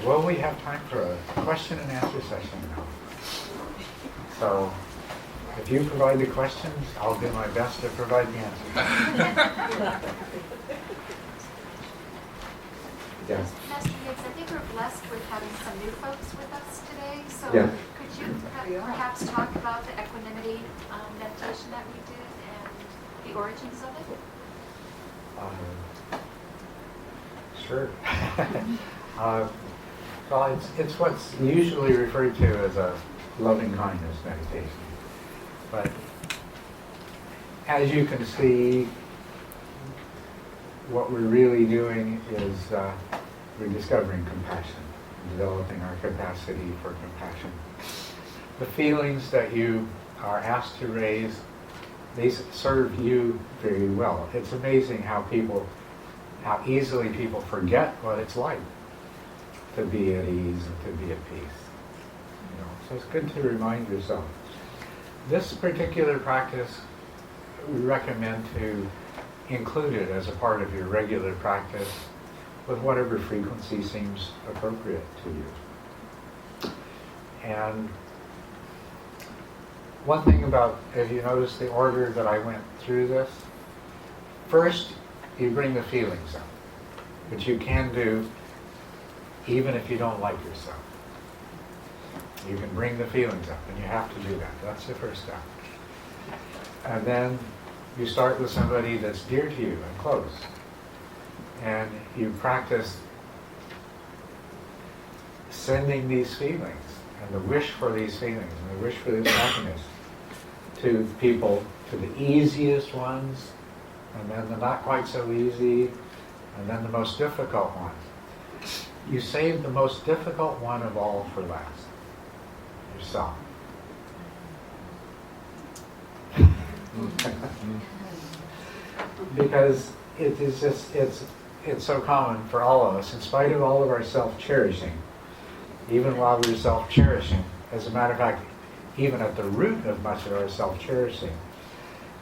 Well, we have time for a question and answer session now. So, if you provide the questions, I'll do my best to provide the answers. Yes. Master Higgs, I think we're blessed with having some new folks with us today. So Yeah. could you perhaps talk about the equanimity meditation that we did and the origins of it? Sure. Well, it's what's usually referred to as a loving kindness meditation. But as you can see, what we're really doing is we're discovering compassion, developing our capacity for compassion. The feelings that you are asked to raise, they serve you very well. It's amazing how easily people forget what it's like to be at ease and to be at peace. So it's good to remind yourself. This particular practice, we recommend to include it as a part of your regular practice with whatever frequency seems appropriate to you. And one thing about, if you notice the order that I went through this, first you bring the feelings up, which you can do even if you don't like yourself. You can bring the feelings up, and you have to do that. That's the first step. And then you start with somebody that's dear to you and close. And you practice sending these feelings, and the wish for these feelings, and the wish for this happiness to people, to the easiest ones, and then the not quite so easy, and then the most difficult one. You save the most difficult one of all for last. Yourself. Because it is just, it's so common for all of us, in spite of all of our self-cherishing, even while we're self-cherishing, as a matter of fact, even at the root of much of our self-cherishing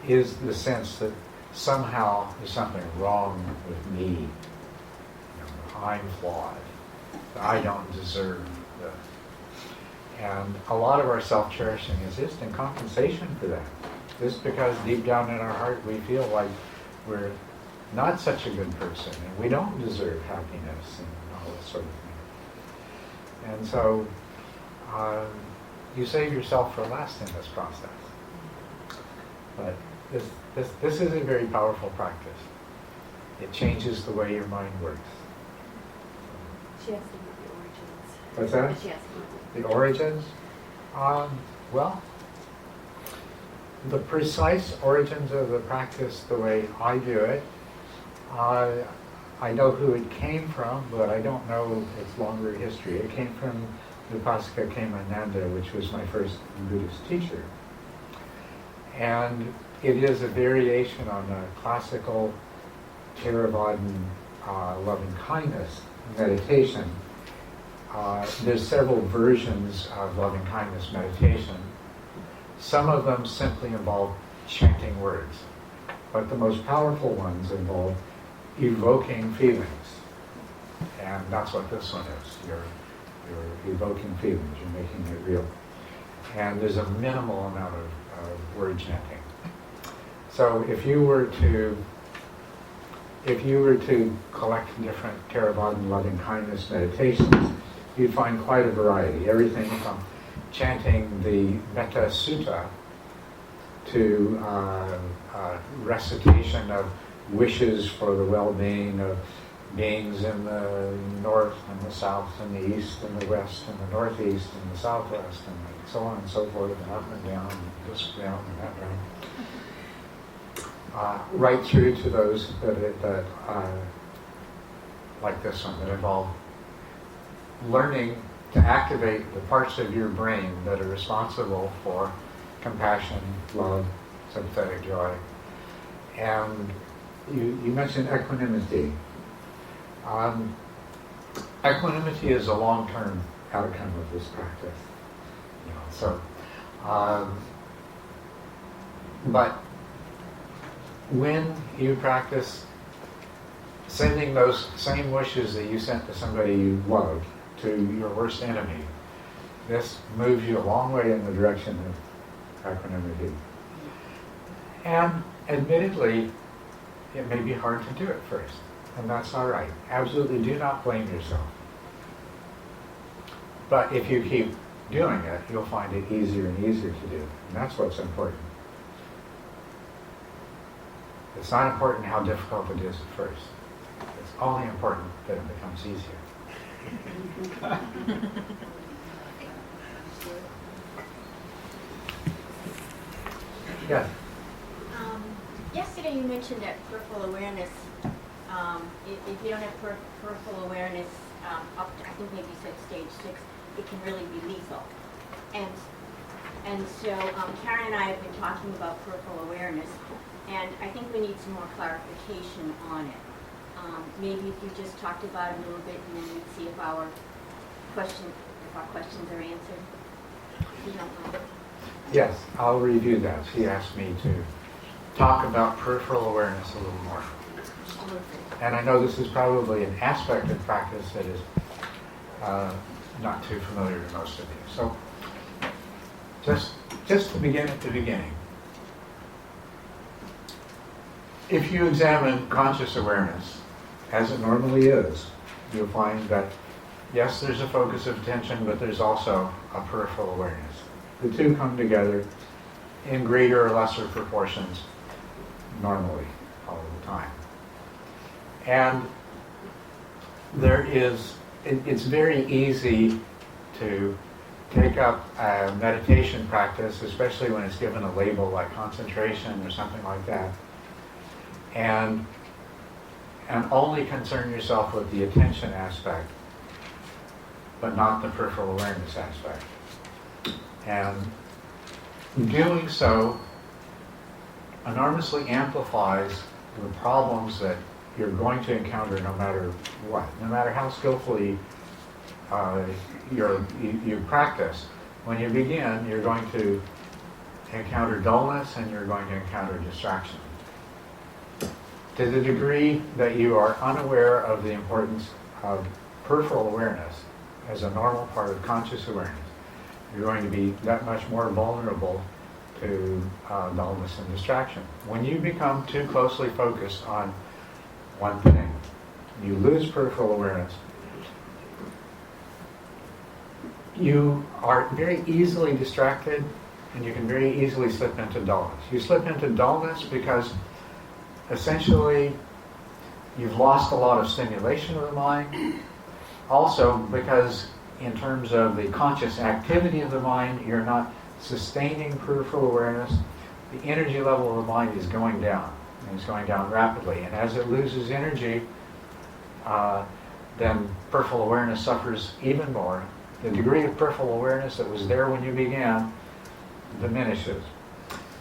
is the sense that somehow there's something wrong with me. I'm flawed. I don't deserve this. And a lot of our self-cherishing is just in compensation for that. Just because deep down in our heart we feel like we're not such a good person and we don't deserve happiness and all this sort of thing. And so you save yourself for last in this process. But this is a very powerful practice. It changes the way your mind works. She asked about the origins. What's that? She asked about The origins? Well, the precise origins of the practice, the way I do it, I know who it came from, but I don't know its longer history. It came from Upasaka Kemananda, which was my first Buddhist teacher. And it is a variation on the classical Theravadan loving kindness meditation. There's several versions of loving kindness meditation. Some of them simply involve chanting words, but the most powerful ones involve evoking feelings. And that's what this one is. You're evoking feelings, you're making it real. And there's a minimal amount of word chanting. So if you were to collect different Theravadan loving kindness meditations, you'd find quite a variety. Everything from chanting the Metta Sutta to recitation of wishes for the well-being of beings in the north and the south and the east and the west and the northeast and the southwest and so on and so forth, and up and down and this round and that round. Right through to those that like this one, that involve learning to activate the parts of your brain that are responsible for compassion, love, sympathetic joy. And you mentioned equanimity. Equanimity is a long-term outcome of this practice. But when you practice sending those same wishes that you sent to somebody you love to your worst enemy. This moves you a long way in the direction of equanimity. And admittedly, it may be hard to do it first, and that's all right. Absolutely do not blame yourself. But if you keep doing it, you'll find it easier and easier to do, and that's what's important. It's not important how difficult it is at first. It's only important that it becomes easier. Yes. Yesterday you mentioned that peripheral awareness, if you don't have peripheral awareness up to, I think maybe you said stage 6, it can really be lethal. And so Karen and I have been talking about peripheral awareness, and I think we need some more clarification on it. Maybe if you just talked about it a little bit, and then we'd see if our questions are answered. If you don't mind. Yes, I'll review that. She asked me to talk about peripheral awareness a little more. And I know this is probably an aspect of practice that is not too familiar to most of you. So just to begin at the beginning, if you examine conscious awareness as it normally is, you'll find that yes, there's a focus of attention, but there's also a peripheral awareness. The two come together in greater or lesser proportions normally all the time. And it's very easy to take up a meditation practice, especially when it's given a label like concentration or something like that, and only concern yourself with the attention aspect, but not the peripheral awareness aspect. And doing so enormously amplifies the problems that you're going to encounter no matter what, no matter how skillfully you practice. When you begin, you're going to encounter dullness and you're going to encounter distraction. To the degree that you are unaware of the importance of peripheral awareness as a normal part of conscious awareness, you're going to be that much more vulnerable to dullness and distraction. When you become too closely focused on one thing, you lose peripheral awareness. You are very easily distracted, and you can very easily slip into dullness. You slip into dullness because essentially you've lost a lot of stimulation of the mind. Also because in terms of the conscious activity of the mind, you're not sustaining peripheral awareness. The energy level of the mind is going down, and it's going down rapidly. And as it loses energy, then peripheral awareness suffers even more. The degree of peripheral awareness that was there when you began diminishes.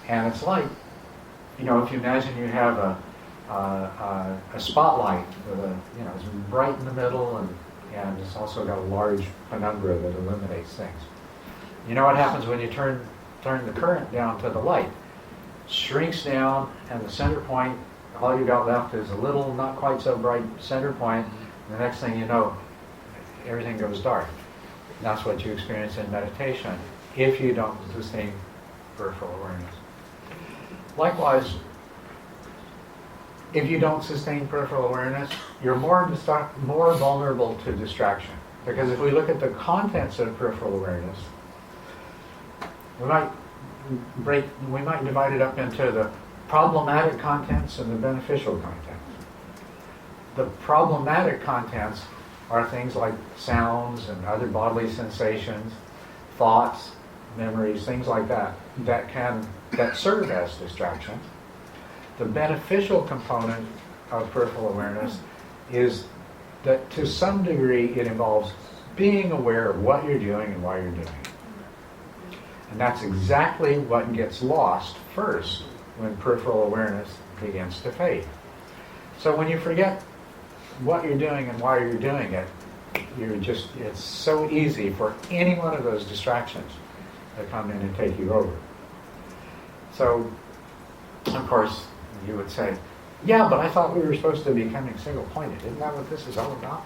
And it's like, if you imagine you have a spotlight with it's bright in the middle, and it's also got a large penumbra that illuminates things. You know what happens when you turn the current down to the light? It shrinks down, and the center point, all you got left is a little, not quite so bright center point. And the next thing you know, everything goes dark. And that's what you experience in meditation if you don't sustain peripheral awareness. Likewise, if you don't sustain peripheral awareness, you're more vulnerable to distraction. Because if we look at the contents of peripheral awareness, we might divide it up into the problematic contents and the beneficial contents. The problematic contents are things like sounds and other bodily sensations, thoughts, memories, things like that serve as distraction. The beneficial component of peripheral awareness is that to some degree it involves being aware of what you're doing and why you're doing it. And that's exactly what gets lost first when peripheral awareness begins to fade. So when you forget what you're doing and why you're doing it, it's so easy for any one of those distractions to come in and take you over. So, of course, you would say, yeah, but I thought we were supposed to be becoming single-pointed. Isn't that what this is all about?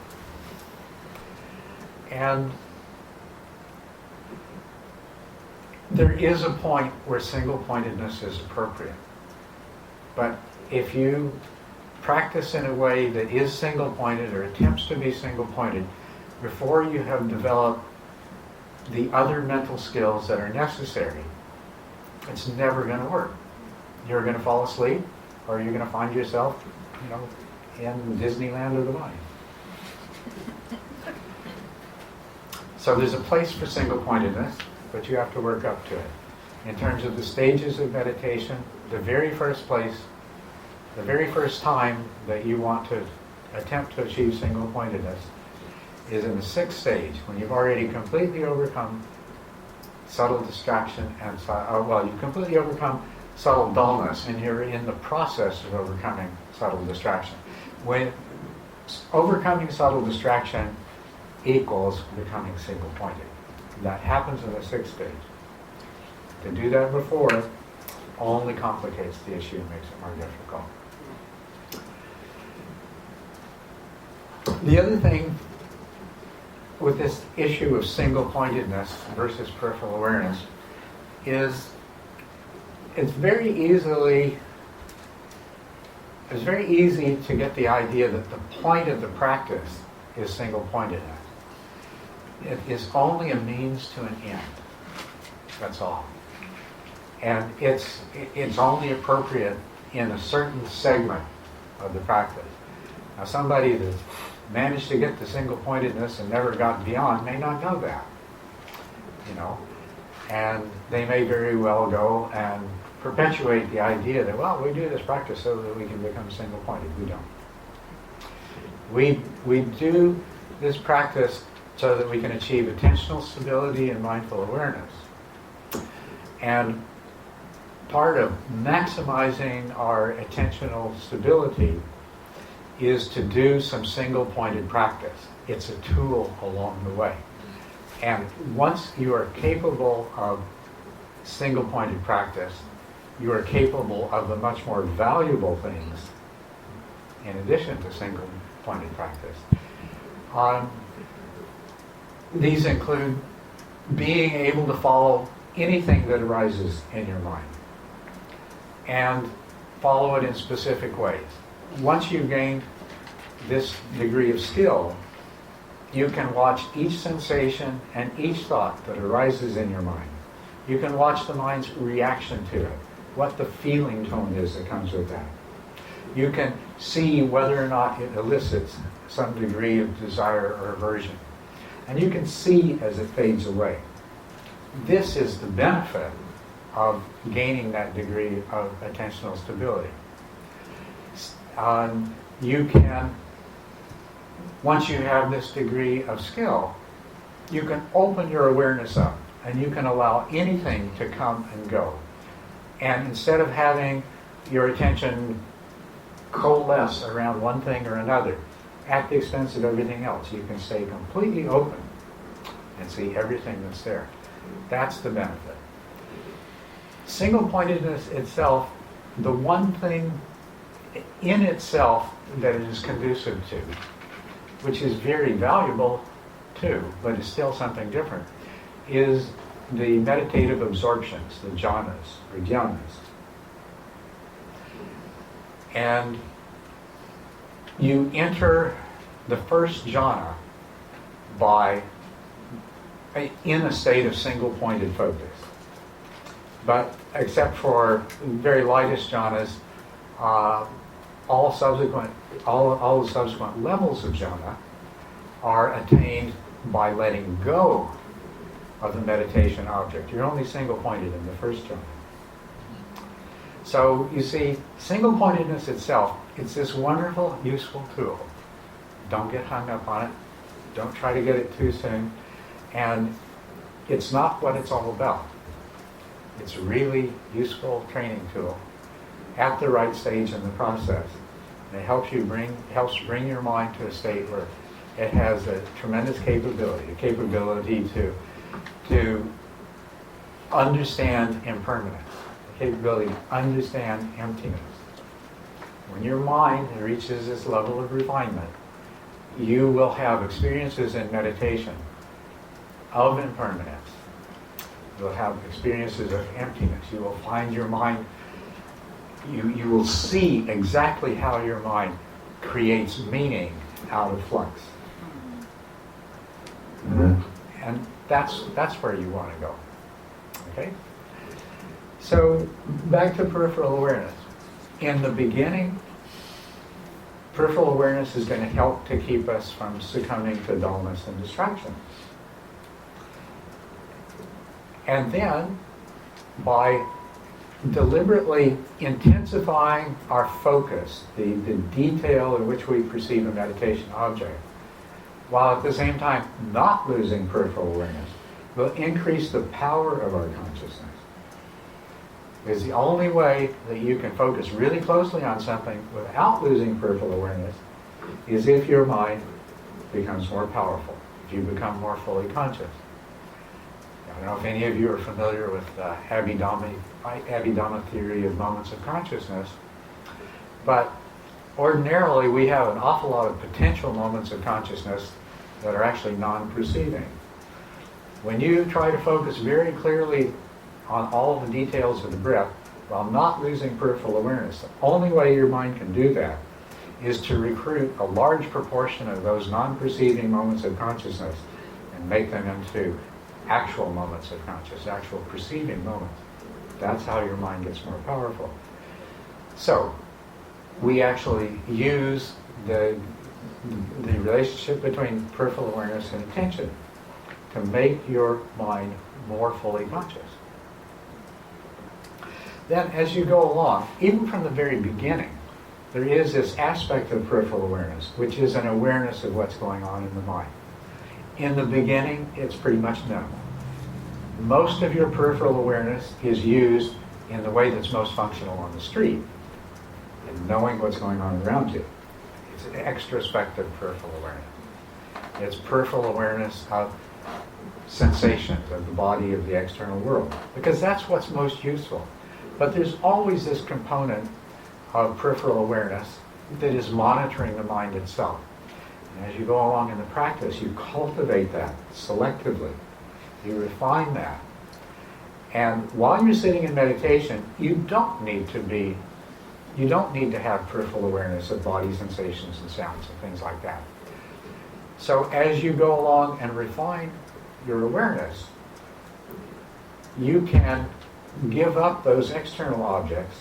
And there is a point where single-pointedness is appropriate. But if you practice in a way that is single-pointed or attempts to be single-pointed before you have developed the other mental skills that are necessary, it's never going to work. You're going to fall asleep, or you're going to find yourself, in Disneyland of the mind. So there's a place for single-pointedness, but you have to work up to it. In terms of the stages of meditation, the very first place, the very first time that you want to attempt to achieve single-pointedness is in the 6th stage, when you've already completely overcome subtle distraction and you've completely overcome subtle dullness, and you're in the process of overcoming subtle distraction. When overcoming subtle distraction equals becoming single-pointed. That happens in the 6th stage. To do that before only complicates the issue and makes it more difficult. The other thing with this issue of single-pointedness versus peripheral awareness is it's very easy to get the idea that the point of the practice is single-pointedness. It is only a means to an end. That's all. And it's only appropriate in a certain segment of the practice. Now, somebody that's managed to get to single-pointedness and never got beyond may not know that. And they may very well go and perpetuate the idea that, well, we do this practice so that we can become single-pointed. We don't. We do this practice so that we can achieve attentional stability and mindful awareness. And part of maximizing our attentional stability is to do some single-pointed practice. It's a tool along the way. And once you are capable of single-pointed practice, you are capable of the much more valuable things in addition to single-pointed practice. These include being able to follow anything that arises in your mind and follow it in specific ways. Once you've gained this degree of skill, you can watch each sensation and each thought that arises in your mind. You can watch the mind's reaction to it, what the feeling tone is that comes with that. You can see whether or not it elicits some degree of desire or aversion. And you can see as it fades away. This is the benefit of gaining that degree of attentional stability. You can, once you have this degree of skill, you can open your awareness up and you can allow anything to come and go. And instead of having your attention coalesce around one thing or another, at the expense of everything else, you can stay completely open and see everything that's there. That's the benefit. Single-pointedness itself, the one thing in itself that it is conducive to, which is very valuable too, but is still something different, is the meditative absorptions, the jhanas or dhyanas. And you enter the first jhana in a state of single-pointed focus. But except for very lightest jhanas, all the subsequent levels of jhana are attained by letting go of the meditation object. You're only single-pointed in the first jhana. So you see, single-pointedness itself, it's this wonderful, useful tool. Don't get hung up on it. Don't try to get it too soon. And it's not what it's all about. It's a really useful training tool at the right stage in the process. And it helps bring your mind to a state where it has a tremendous capability to understand impermanence, the capability to understand emptiness. When your mind reaches this level of refinement, you will have experiences in meditation of impermanence. You'll have experiences of emptiness. You will find your mind, you will see exactly how your mind creates meaning out of flux. And that's where you want to go. Okay? So back to peripheral awareness. In the beginning, peripheral awareness is going to help to keep us from succumbing to dullness and distraction. And then, by deliberately intensifying our focus, the detail in which we perceive a meditation object, while at the same time not losing peripheral awareness, will increase the power of our consciousness. Because the only way that you can focus really closely on something without losing peripheral awareness is if your mind becomes more powerful, if you become more fully conscious. I don't know if any of you are familiar with Abhidhamma theory of moments of consciousness, but ordinarily we have an awful lot of potential moments of consciousness that are actually non-perceiving. When you try to focus very clearly on all the details of the breath while not losing peripheral awareness, the only way your mind can do that is to recruit a large proportion of those non-perceiving moments of consciousness and make them into actual moments of consciousness, actual perceiving moments. That's how your mind gets more powerful. So, we actually use the relationship between peripheral awareness and attention to make your mind more fully conscious. Then, as you go along, even from the very beginning, there is this aspect of peripheral awareness, which is an awareness of what's going on in the mind. In the beginning, it's pretty much minimal. Most of your peripheral awareness is used in the way that's most functional on the street, in knowing what's going on around you. It's an extrospective peripheral awareness. It's peripheral awareness of sensations of the body, of the external world, because that's what's most useful. But there's always this component of peripheral awareness that is monitoring the mind itself. And as you go along in the practice, you cultivate that selectively. You refine that. And while you're sitting in meditation, you don't need to have peripheral awareness of body sensations and sounds and things like that. So as you go along and refine your awareness, you can give up those external objects,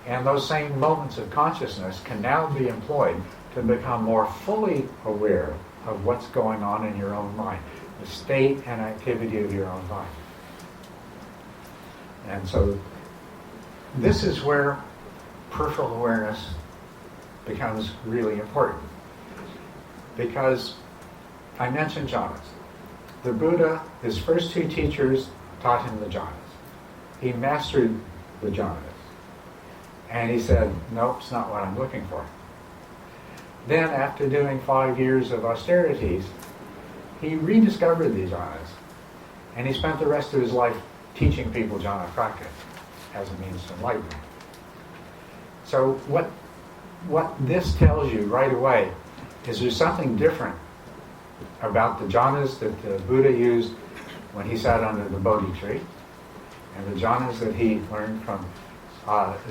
and those same moments of consciousness can now be employed to become more fully aware of what's going on in your own mind, the state and activity of your own mind. And so this is where peripheral awareness becomes really important. Because I mentioned jhanas. The Buddha, his first two teachers taught him the jhanas. He mastered the jhanas. And he said, nope, it's not what I'm looking for. Then, after doing 5 years of austerities, he rediscovered these jhanas. And he spent the rest of his life teaching people jhana practice as a means to enlightenment. So what this tells you right away is there's something different about the jhanas that the Buddha used when he sat under the Bodhi tree, and the jhanas that he learned from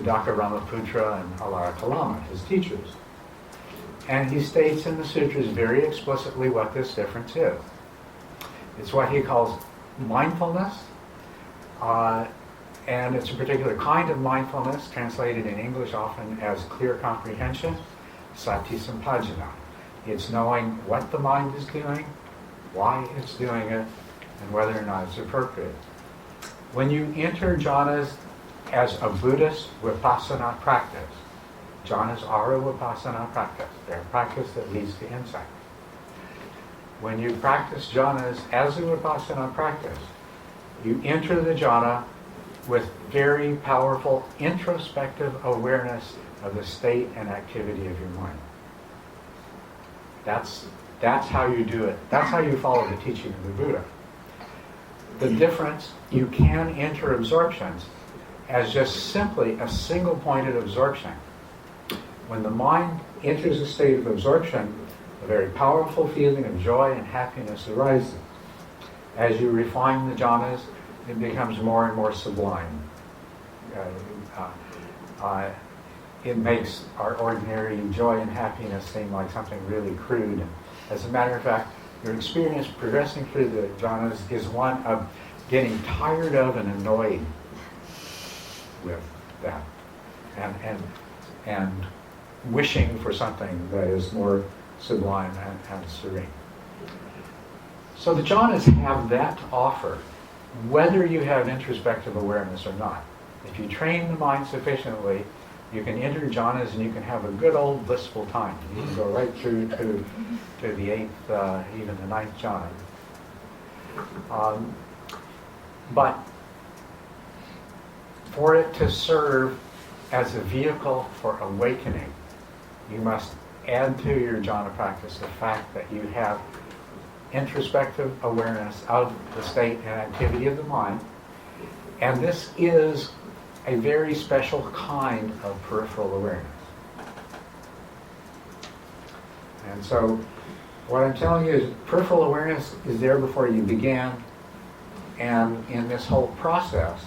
Dr. Ramaputra and Kalama, his teachers. And he states in the sutras very explicitly what this difference is. It's what he calls mindfulness, and it's a particular kind of mindfulness, translated in English often as clear comprehension, sati sampajana. It's knowing what the mind is doing, why it's doing it, and whether or not it's appropriate. When you enter jhanas as a Buddhist vipassana practice, jhanas are a vipassana practice. They're a practice that leads to insight. When you practice jhanas as a vipassana practice, you enter the jhana with very powerful introspective awareness of the state and activity of your mind. That's how you do it. That's how you follow the teaching of the Buddha. The difference, you can enter absorptions as just simply a single-pointed absorption. When the mind enters a state of absorption, a very powerful feeling of joy and happiness arises. As you refine the jhanas, it becomes more and more sublime. It makes our ordinary joy and happiness seem like something really crude. As a matter of fact, your experience progressing through the jhanas is one of getting tired of and annoyed with that, and wishing for something that is more sublime and serene. So the jhanas have that to offer, whether you have introspective awareness or not. If you train the mind sufficiently, you can enter jhanas and you can have a good old blissful time. You can go right through to the 8th, even the 9th jhana. But for it to serve as a vehicle for awakening, you must add to your jhana practice the fact that you have introspective awareness of the state and activity of the mind. And this is a very special kind of peripheral awareness. And so what I'm telling you is peripheral awareness is there before you began, and in this whole process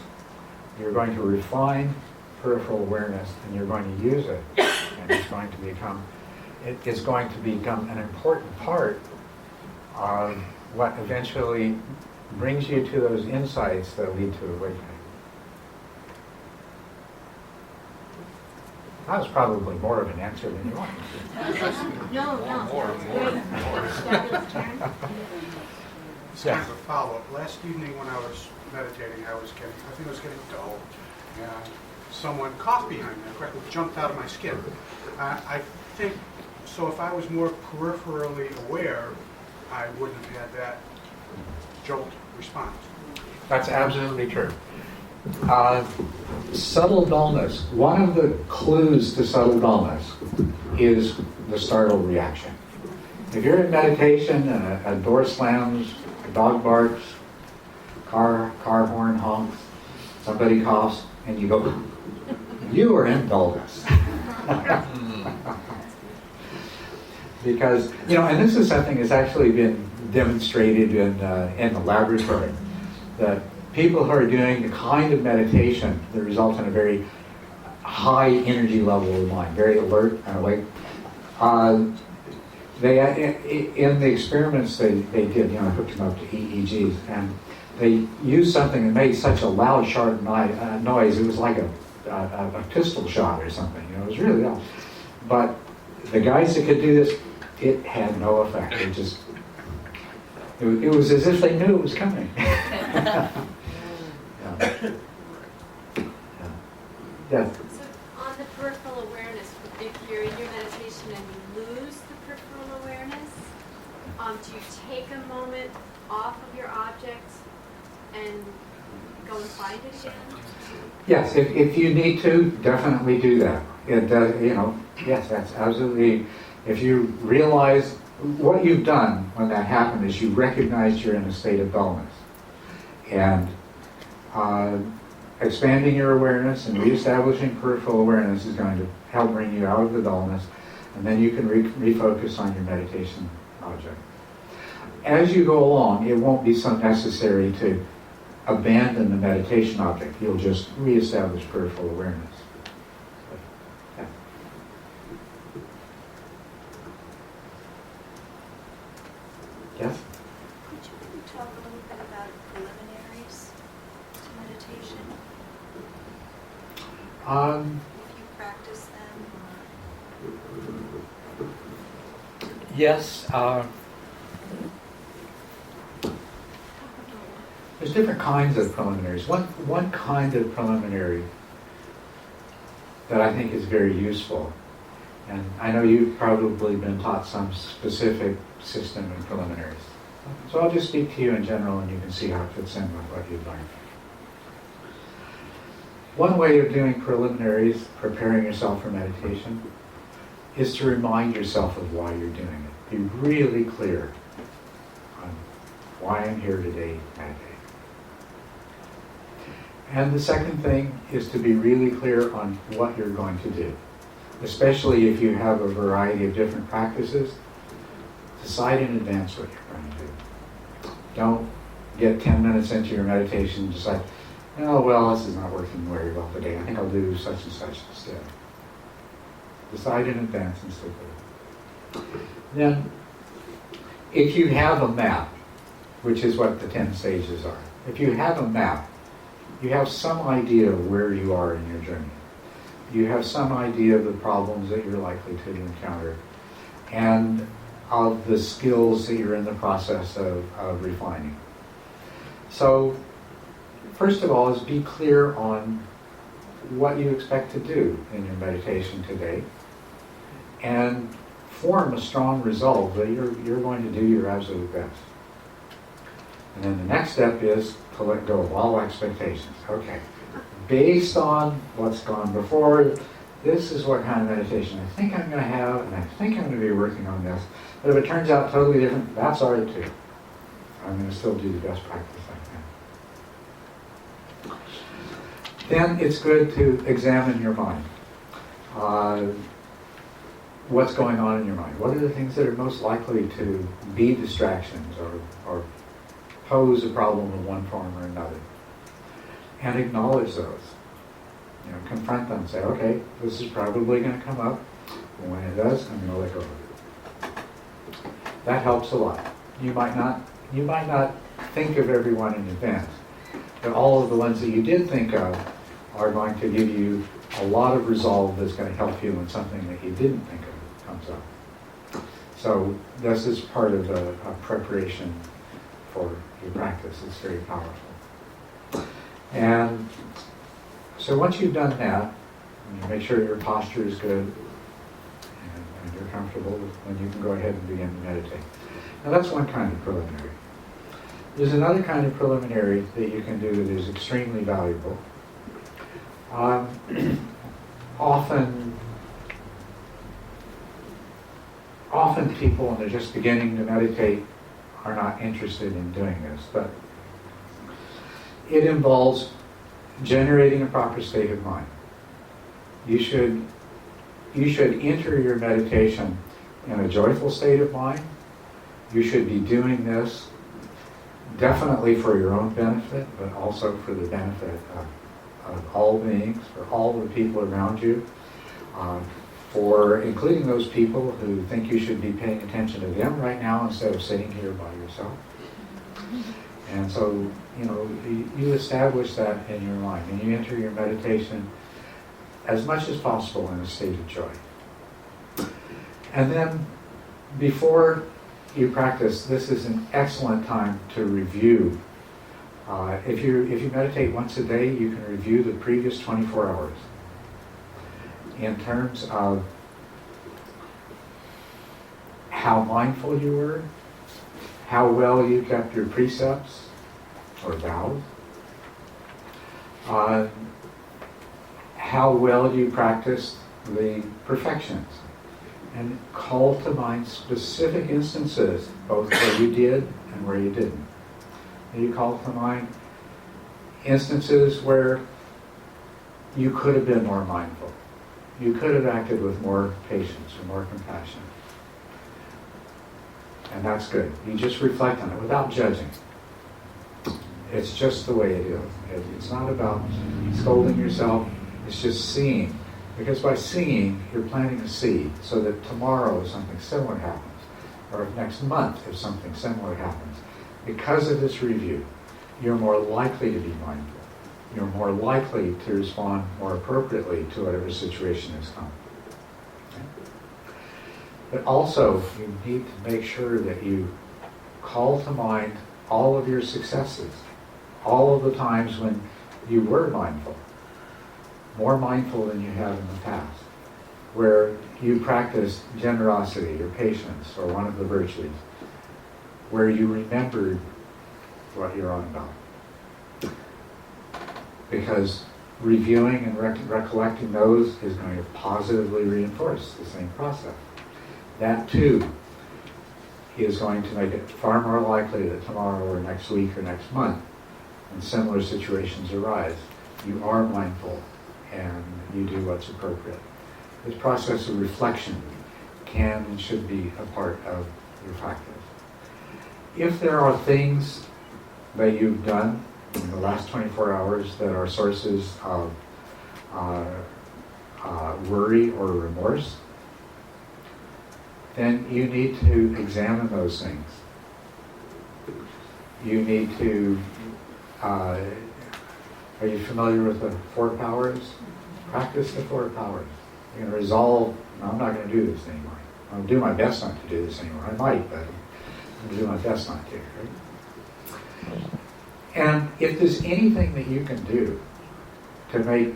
you're going to refine peripheral awareness and you're going to use it, and it's going to become an important part of what eventually brings you to those insights that lead to awakening. That was probably more of an answer than you wanted. No, More. Fabulous, Karen. It's kind of a follow-up. Last evening when I was meditating, I think I was getting dull, and someone coughed behind me. It jumped out of my skin. I think, so if I was more peripherally aware, I wouldn't have had that jolt response. That's absolutely true. Subtle dullness. One of the clues to subtle dullness is the startled reaction. If you're in meditation and a door slams, a dog barks, car horn honks, somebody coughs, and you go, you are in dullness. Because, and this is something that's actually been demonstrated in the laboratory, that people who are doing the kind of meditation that results in a very high energy level of mind, very alert and awake, in the experiments they did, hooked them up to EEGs, and they used something that made such a loud, sharp noise. It was like a pistol shot or something. It was really loud. But the guys that could do this, it had no effect. It was as if they knew it was coming. Yes. So on the peripheral awareness, if you're in your meditation and you lose the peripheral awareness, do you take a moment off of your object and go and find it again? Yes, if you need to, definitely do that. It does, yes, that's absolutely. If you realize what you've done when that happened is you recognized you're in a state of dullness, and expanding your awareness and reestablishing peripheral awareness is going to help bring you out of the dullness, and then you can refocus on your meditation object. As you go along, it won't be so necessary to abandon the meditation object. You'll just reestablish peripheral awareness. Yeah. Yes? Could you maybe talk a little bit about preliminaries to meditation? If you practice them? Yes. There's different kinds of preliminaries. One kind of preliminary that I think is very useful, and I know you've probably been taught some specific system of preliminaries. So I'll just speak to you in general and you can see how it fits in with what you've learned. One way of doing preliminaries, preparing yourself for meditation, is to remind yourself of why you're doing it. Be really clear on why I'm here today meditating. And the second thing is to be really clear on what you're going to do. Especially if you have a variety of different practices, decide in advance what you're going to do. get 10 minutes into your meditation and decide, oh, well, this is not working very well today. I think I'll do such and such instead. Decide in advance and stick with it. Then, if you have a map, which is what the 10 stages are, if you have a map, you have some idea of where you are in your journey. You have some idea of the problems that you're likely to encounter and of the skills that you're in the process of refining. So, first of all, is be clear on what you expect to do in your meditation today and form a strong resolve that you're going to do your absolute best. And then the next step is to let go of all expectations. Okay, based on what's gone before, this is what kind of meditation I think I'm going to have, and I think I'm going to be working on this. But if it turns out totally different, that's all right too. I'm going to still do the best practice I can. Then it's good to examine your mind. What's going on in your mind? What are the things that are most likely to be distractions or pose a problem in one form or another? And acknowledge those. Confront them. Say, okay, this is probably going to come up. And when it does, I'm going to let go of it. That helps a lot. You might not think of everyone in advance, but all of the ones that you did think of are going to give you a lot of resolve that's going to help you when something that you didn't think of comes up. So this is part of a preparation for your practice. It's very powerful. And so once you've done that, you make sure your posture is good and you're comfortable, then you can go ahead and begin to meditate. Now that's one kind of preliminary. There's another kind of preliminary that you can do that is extremely valuable. Often people, when they're just beginning to meditate, are not interested in doing this, but it involves generating a proper state of mind. You should enter your meditation in a joyful state of mind. You should be doing this definitely for your own benefit, but also for the benefit of all beings, for all the people around you, for including those people who think you should be paying attention to them right now instead of sitting here by yourself. And so, you establish that in your mind, and you enter your meditation as much as possible in a state of joy. And then, before you practice, this is an excellent time to review. If you meditate once a day, you can review the previous 24 hours in terms of how mindful you were, how well you kept your precepts or vows, how well you practiced the perfections, and call to mind specific instances, both where you did and where you didn't. And you call to mind instances where you could have been more mindful. You could have acted with more patience or more compassion. And that's good. You just reflect on it without judging. It's just the way it is. It's not about scolding yourself. It's just seeing. Because by seeing, you're planting a seed so that tomorrow if something similar happens, or if next month if something similar happens, because of this review, you're more likely to be mindful. You're more likely to respond more appropriately to whatever situation has come. Okay? But also, you need to make sure that you call to mind all of your successes, all of the times when you were mindful, more mindful than you have in the past, where you practiced generosity or patience or one of the virtues, where you remembered what you're on about. Because reviewing and recollecting those is going to positively reinforce the same process. That too is going to make it far more likely that tomorrow or next week or next month, when similar situations arise, you are mindful and you do what's appropriate. This process of reflection can and should be a part of your practice. If there are things that you've done in the last 24 hours that are sources of worry or remorse, then you need to examine those things. You need to, are you familiar with the 4 powers? Practice the 4 powers. You're going to resolve, no, I'm not going to do this anymore. I'll do my best not to do this anymore. I might, but I'm going to do my best not to. Right? And if there's anything that you can do to make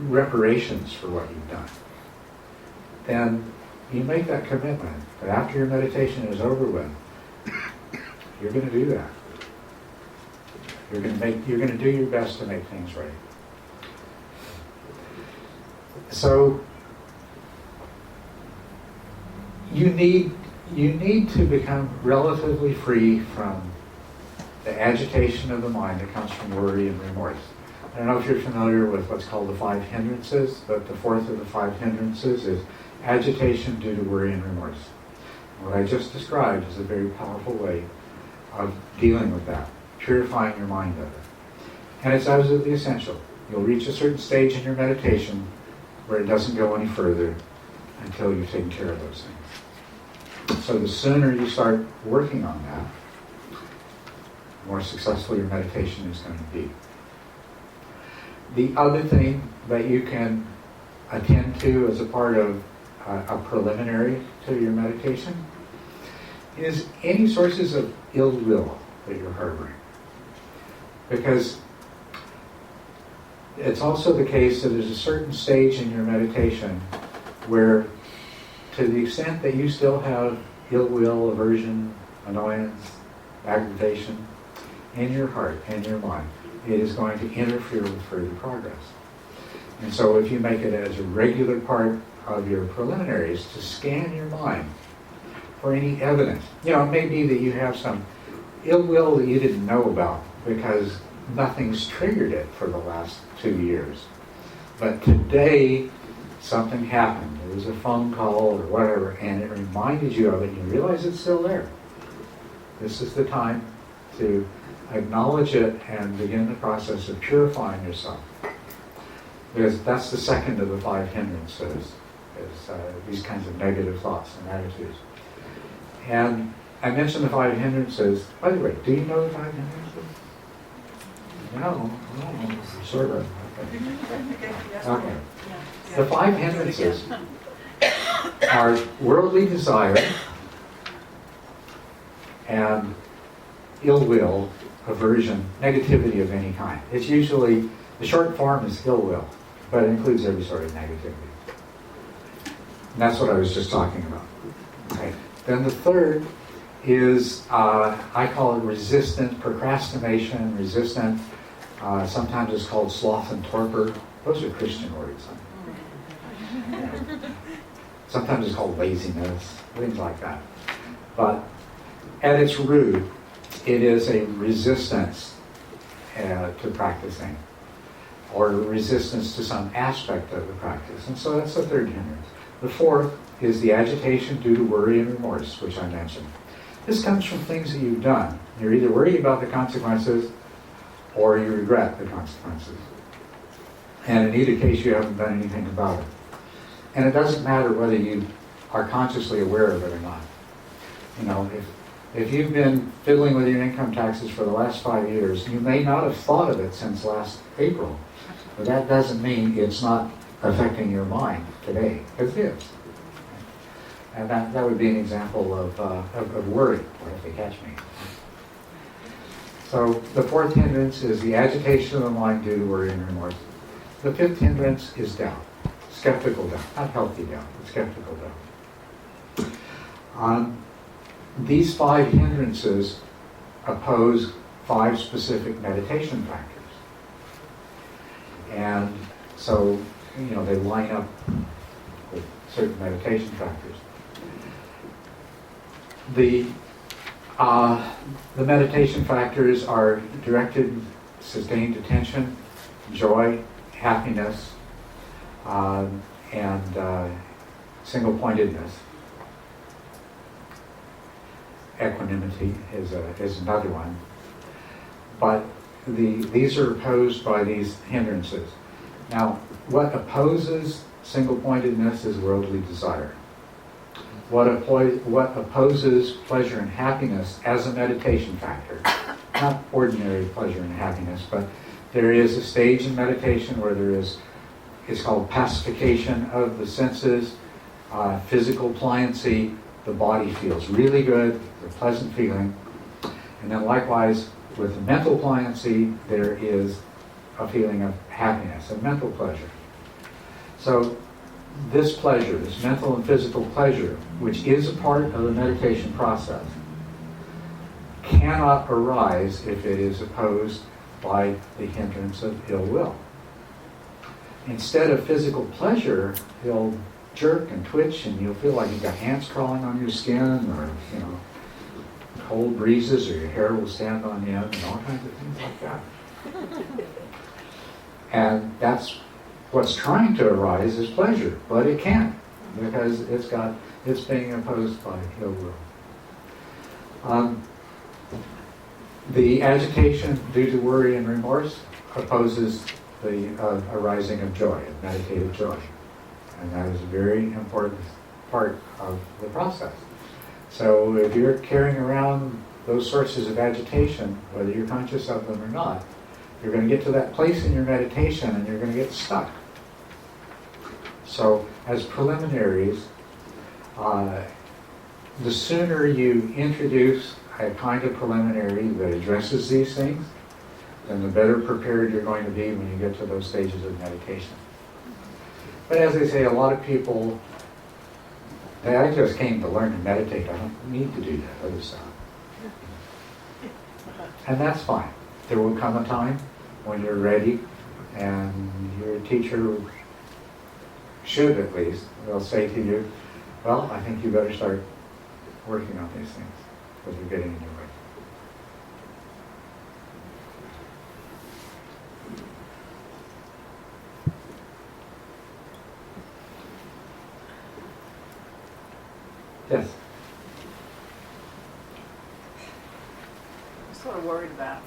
reparations for what you've done, then you make that commitment that after your meditation is over with, you're going to do that. You're going to do your best to make things right. So you need to become relatively free from the agitation of the mind that comes from worry and remorse. I don't know if you're familiar with what's called the 5 hindrances, but the 4th of the 5 hindrances is agitation due to worry and remorse. What I just described is a very powerful way of dealing with that, purifying your mind of it. And it's absolutely essential. You'll reach a certain stage in your meditation where it doesn't go any further until you've taken care of those things. So the sooner you start working on that, the more successful your meditation is going to be. The other thing that you can attend to as a part of a preliminary to your meditation is any sources of ill will that you're harboring. Because it's also the case that there's a certain stage in your meditation where, to the extent that you still have ill will, aversion, annoyance, aggravation in your heart and your mind, it is going to interfere with further progress. And so if you make it as a regular part of your preliminaries to scan your mind for any evidence, it may be that you have some ill will that you didn't know about because nothing's triggered it for the last 2 years. But today, something happened. There was a phone call or whatever, and it reminded you of it, and you realize it's still there. This is the time to acknowledge it and begin the process of purifying yourself. Because that's the second of the 5 hindrances, is these kinds of negative thoughts and attitudes. And I mentioned the 5 hindrances. By the way, do you know the 5 hindrances? No, sort of. Okay. The 5 hindrances are worldly desire and ill will, aversion, negativity of any kind. It's usually, the short form is ill will, but it includes every sort of negativity. And that's what I was just talking about. Okay. Then the third is, I call it resistant procrastination, resistant, sometimes it's called sloth and torpor. Those are Christian words. Sometimes it's called laziness, things like that. But at its root, it is a resistance to practicing, or a resistance to some aspect of the practice. And so that's the third hindrance. The fourth is the agitation due to worry and remorse, which I mentioned. This comes from things that you've done. You're either worried about the consequences or you regret the consequences. And in either case, you haven't done anything about it. And it doesn't matter whether you are consciously aware of it or not. If you've been fiddling with your income taxes for the last 5 years, you may not have thought of it since last April. But that doesn't mean it's not affecting your mind today, because it is. And that would be an example of worry. What if they catch me? So the fourth hindrance is the agitation of the mind due to worry and remorse. The fifth hindrance is doubt, skeptical doubt, not healthy doubt, but skeptical doubt. These 5 hindrances oppose 5 specific meditation factors. And so, they line up with certain meditation factors. The meditation factors are directed, sustained attention, joy, happiness, and single-pointedness. Equanimity is another one. But these are opposed by these hindrances. Now, what opposes single-pointedness is worldly desire. What opposes pleasure and happiness as a meditation factor, not ordinary pleasure and happiness, but there is a stage in meditation where it's called pacification of the senses, physical pliancy, the body feels really good, a pleasant feeling. And then likewise, with mental pliancy, there is a feeling of happiness, of mental pleasure. So this pleasure, this mental and physical pleasure, which is a part of the meditation process, cannot arise if it is opposed by the hindrance of ill will. Instead of physical pleasure, he'll jerk and twitch, and you'll feel like you've got ants crawling on your skin, or cold breezes, or your hair will stand on end, and all kinds of things like that. And that's what's trying to arise is pleasure, but it can't, because it's being opposed by ill will. The agitation due to worry and remorse opposes the arising of joy, of meditative joy. And that is a very important part of the process. So if you're carrying around those sources of agitation, whether you're conscious of them or not, you're going to get to that place in your meditation and you're going to get stuck. So as preliminaries, the sooner you introduce a kind of preliminary that addresses these things, then the better prepared you're going to be when you get to those stages of meditation. But as I say, a lot of people, I just came to learn to meditate. I don't need to do that other stuff. And that's fine. There will come a time when you're ready, and your teacher should at least, they'll say to you, well, I think you better start working on these things, because you're getting in your way. Yes. I'm sort of worried about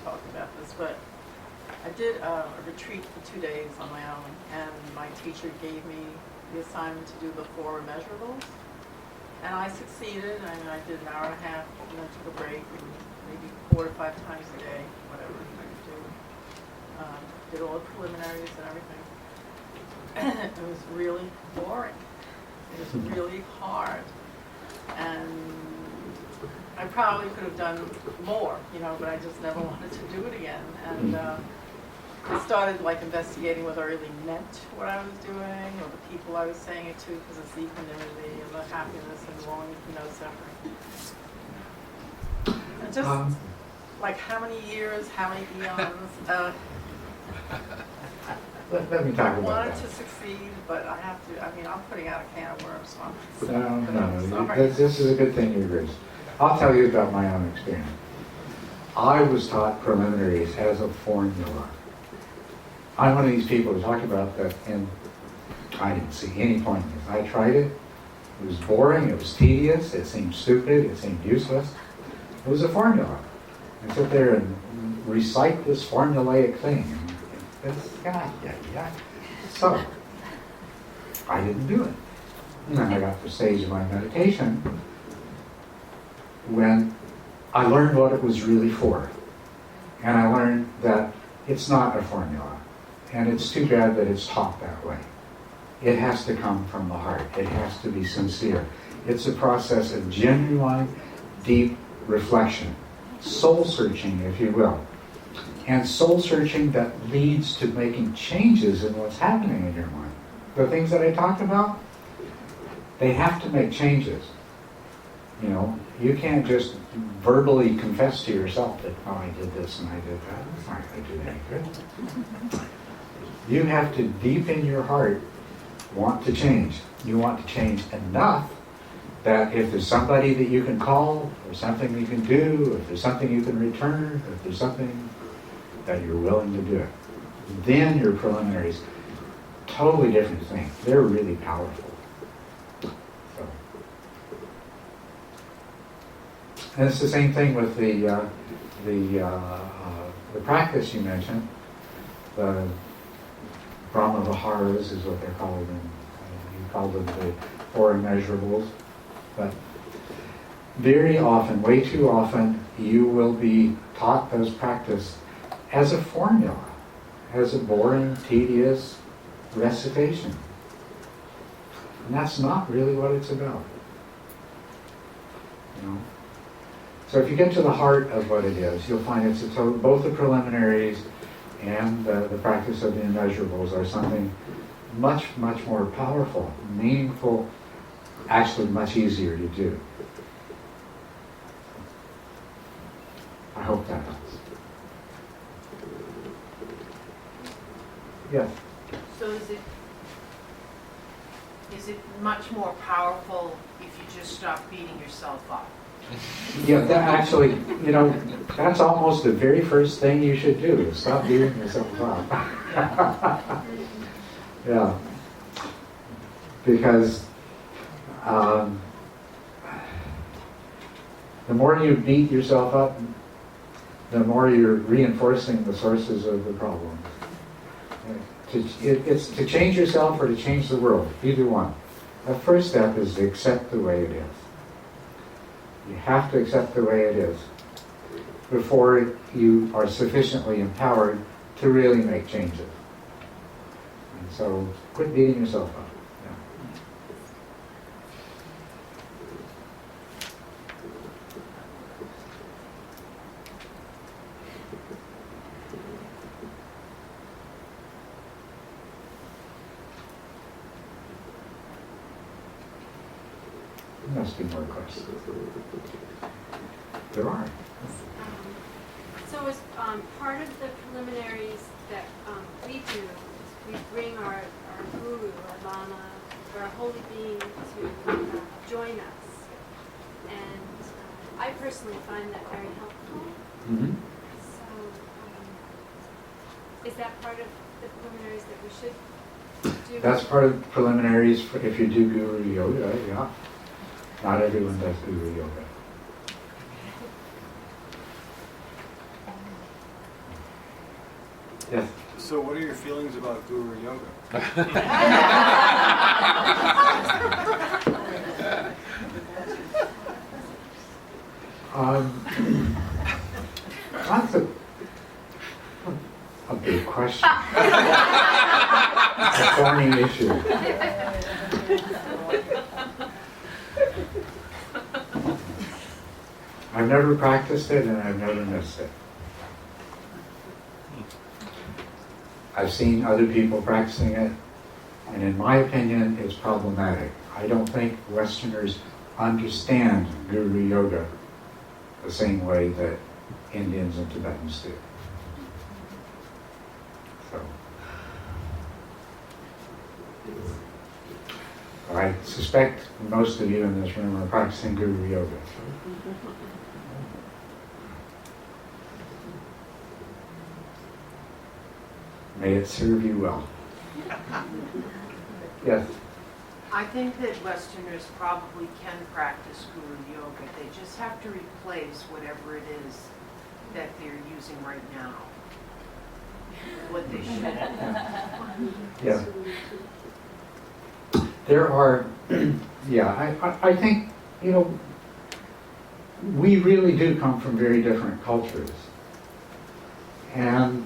talking about this, but I did a retreat for 2 days on my own, and my teacher gave me the assignment to do the 4 immeasurables, and I succeeded. I mean, I did an hour and a half, and then took a break, and maybe 4 to 5 times a day, whatever I could do. Did all the preliminaries and everything. It was really boring. It was really hard, and I probably could have done more, but I just never wanted to do it again. And I started investigating whether I really meant what I was doing, or the people I was saying it to, because it's the equanimity and the happiness and longing for no suffering. And just how many years, how many eons. Let me talk I about wanted that. to succeed, but I have to. I mean, I'm putting out a can of worms. So No. This is a good thing you raised. I'll tell you about my own experience. I was taught preliminaries as a formula. I'm one of these people who talk about that, and I didn't see any point in this. I tried it. It was boring. It was tedious. It seemed stupid. It seemed useless. It was a formula. I sit there and recite this formulaic thing. So, I didn't do it. And then I got to the stage of my meditation when I learned what it was really for. And I learned that it's not a formula. And it's too bad that it's taught that way. It has to come from the heart. It has to be sincere. It's a process of genuine, deep reflection. Soul searching, if you will. And soul searching that leads to making changes in what's happening in your mind. The things that I talked about, they have to make changes. You can't just verbally confess to yourself that, oh, I did this and I did that. It's not going to do any good. You have to, deep in your heart, want to change. You want to change enough that if there's somebody that you can call, or something you can do, if there's something you can return, if there's something that you're willing to do it, then your preliminaries, totally different thing. They're really powerful. So, And it's the same thing with the practice you mentioned. The Brahma Viharas is what they're called, and you call them the four immeasurables. But very often, way too often, you will be taught those practice as a formula, as a boring, tedious recitation. And that's not really what it's about. You know? So if you get to the heart of what it is, you'll find it's both the preliminaries and the practice of the immeasurables are something much, much more powerful, meaningful, actually much easier to do. I hope that helps. Yes? So is it much more powerful if you just stop beating yourself up? Yeah, that actually, you know, that's almost the very first thing you should do, is stop beating yourself up. Yeah. Because the more you beat yourself up, the more you're reinforcing the sources of the problem. It's to change yourself or to change the world, either one. The first step is to accept the way it is. You have to accept the way it is before you are sufficiently empowered to really make changes. And so quit beating yourself up. There must be more questions. There are. So as part of the preliminaries that we do, is we bring our guru, our lama, or our holy being to join us. And I personally find that very helpful. Mm-hmm. So is that part of the preliminaries that we should do? That's part of preliminaries if you do guru yoga, yeah. Not everyone does guru yoga. Yes? So what are your feelings about guru yoga? That's a big question. A thorny issue. I've never practiced it and I've never missed it. I've seen other people practicing it, and in my opinion, it's problematic. I don't think Westerners understand guru yoga the same way that Indians and Tibetans do. So, I suspect most of you in this room are practicing guru yoga. May it serve you well. Yes? I think that Westerners probably can practice guru yoga. They just have to replace whatever it is that they're using right now. What they should. Yeah. There are, I think, you know, we really do come from very different cultures. And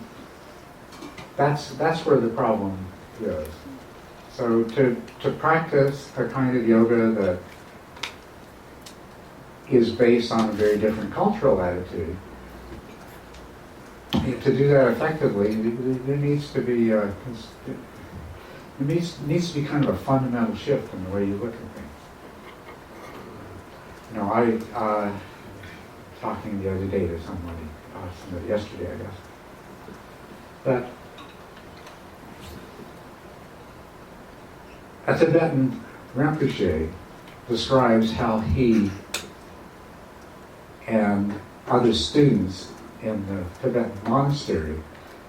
that's where the problem is. So to practice a kind of yoga that is based on a very different cultural attitude, to do that effectively, there needs to be needs to be kind of a fundamental shift in the way you look at things. You know, I talking the other day to somebody yesterday, I guess, that a Tibetan Rinpoche describes how he and other students in the Tibetan monastery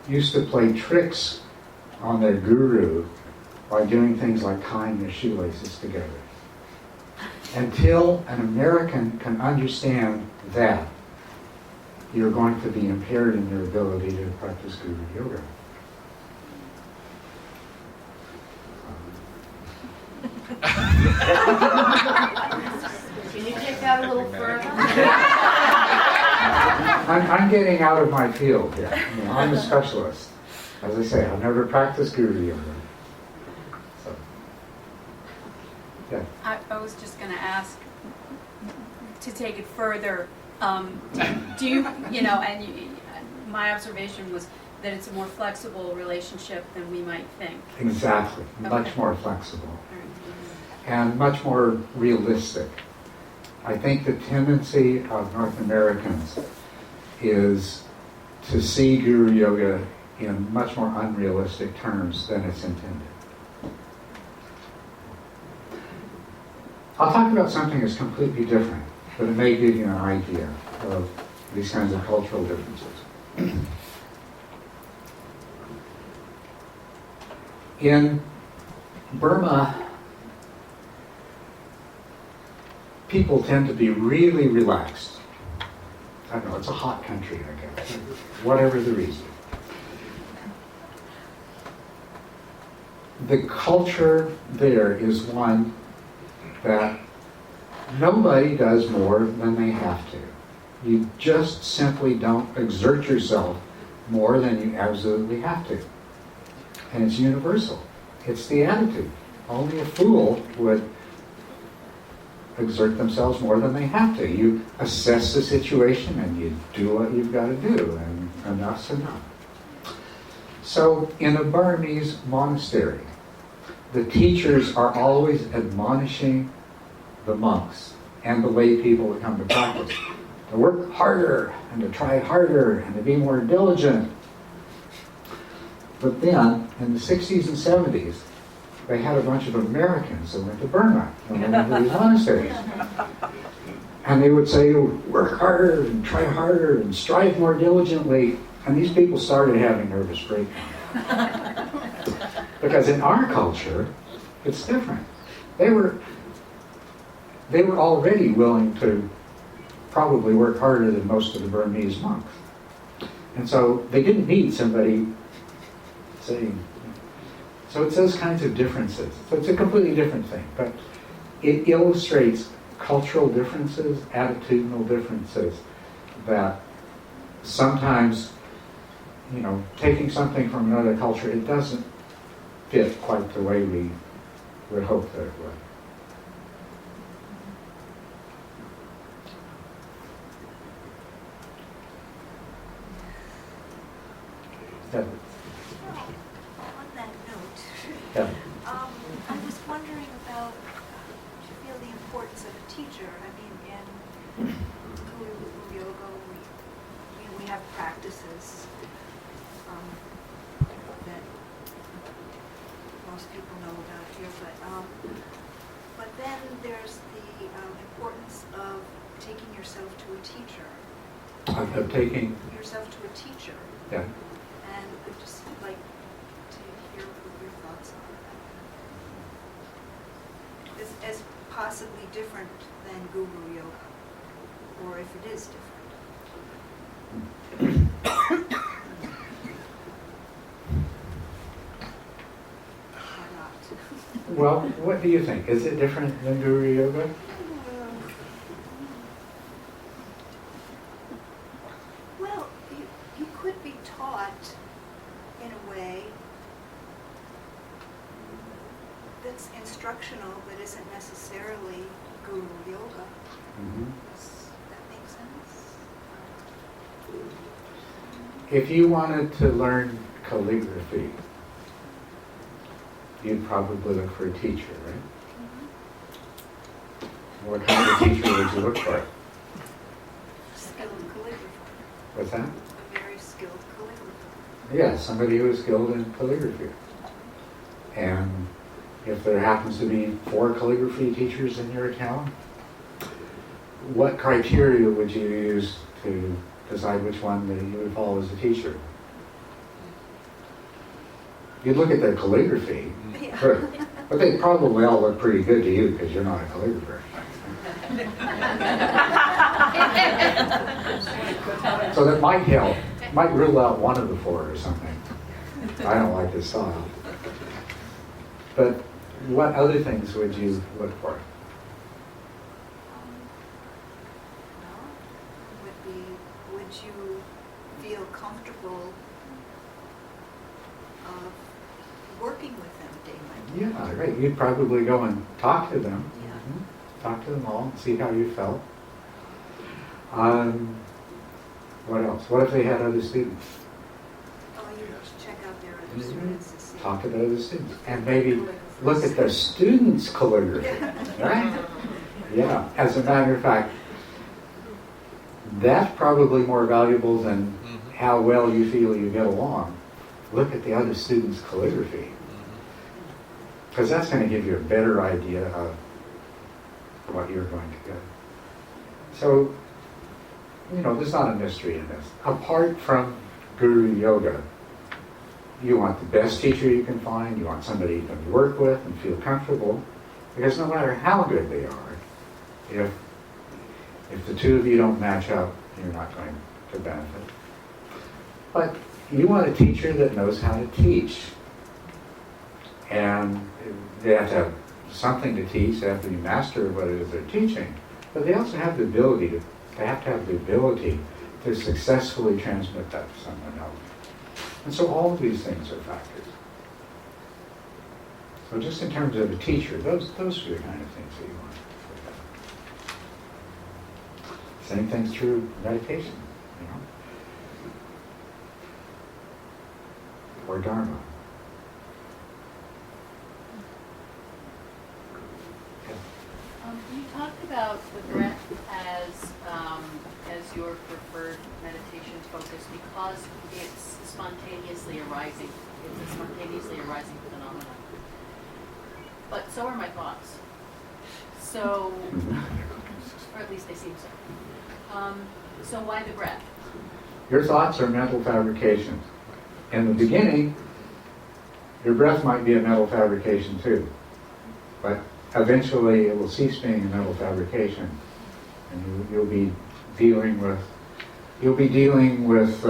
used to play tricks on their guru by doing things like tying their shoelaces together. Until an American can understand that, you're going to be impaired in your ability to practice Guru Yoga. Can you take that a little further? I'm getting out of my field here. You know, I'm a specialist. As I say, I've never practiced Guru Yoga. So, yeah. I was just going to ask to take it further. Do you, my observation was that it's a more flexible relationship than we might think. Exactly. Much Okay. more flexible. And much more realistic. I think the tendency of North Americans is to see Guru Yoga in much more unrealistic terms than it's intended. I'll talk about something that's completely different, but it may give you an idea of these kinds of cultural differences. In Burma, people tend to be really relaxed. I don't know, it's a hot country, I guess. Whatever the reason. The culture there is one that nobody does more than they have to. You just simply don't exert yourself more than you absolutely have to. And it's universal. It's the attitude. Only a fool would exert themselves more than they have to. You assess the situation and you do what you've got to do, and enough's enough. So in a Burmese monastery, the teachers are always admonishing the monks and the lay people that come to practice to work harder and to try harder and to be more diligent. But then, in the 60s and 70s, they had a bunch of Americans that went to Burma and went into these monasteries. And they would say, work harder and try harder and strive more diligently. And these people started having nervous breakdowns. Because in our culture, it's different. They were already willing to probably work harder than most of the Burmese monks. And so they didn't need somebody saying. So it's those kinds of differences. So it's a completely different thing. But it illustrates cultural differences, attitudinal differences, that sometimes, taking something from another culture, it doesn't fit quite the way we would hope that it would. Yeah. On that note, Yeah. I was wondering about, do you feel the importance of a teacher? I mean, in Guru Yoga, we have practices that most people know about here, but then there's the importance of taking yourself to a teacher. Of taking, Yourself to a teacher. yeah. And I'd just like to hear what your thoughts are. As possibly different than Guru Yoga, or if it is different. Or not. Well, what do you think? Is it different than Guru Yoga? Well, you could be taught in a way that's instructional but isn't necessarily Guru Yoga. Mm-hmm. Does that make sense? If you wanted to learn calligraphy, you'd probably look for a teacher, right? What kind of teacher would you look for? Skilled calligrapher. What's that? A very skilled calligrapher. Yeah, somebody who is skilled in calligraphy. And if there happens to be 4 calligraphy teachers in your town, what criteria would you use to decide which one that you would follow as a teacher? You'd look at their calligraphy, Yeah. sure, but they probably all look pretty good to you because you're not a calligrapher. So that might help, might rule out one of the four or something. I don't like this style. But what other things would you look for? Well, would you feel comfortable working with them day by day? Yeah, right. You'd probably go and talk to them. Yeah. Talk to them all and see how you felt. What else? What if they had other students? Oh, you check out their other students and see. Talk to the other students. And maybe look at the students' calligraphy, right? Yeah. As a matter of fact, that's probably more valuable than how well you feel you get along. Look at the other students' calligraphy. Because that's going to give you a better idea of what you're going to get. So, there's not a mystery in this. Apart from Guru Yoga, you want the best teacher you can find, you want somebody you can work with and feel comfortable, because no matter how good they are, if the two of you don't match up, you're not going to benefit. But you want a teacher that knows how to teach. And they have to have something to teach, they have to be master of what it is they're teaching, but they also have the ability to successfully transmit that to someone else. And so all of these things are factors. So just in terms of a teacher, those are the kind of things that you want to look at. Same thing's true meditation, or Dharma. You talked about the breath as your preferred meditation focus because it's spontaneously arising. It's a spontaneously arising phenomenon. But so are my thoughts. So, or at least they seem so. So why the breath? Your thoughts are mental fabrications. In the beginning, your breath might be a mental fabrication too. But eventually it will cease being a mental fabrication, and you'll be dealing with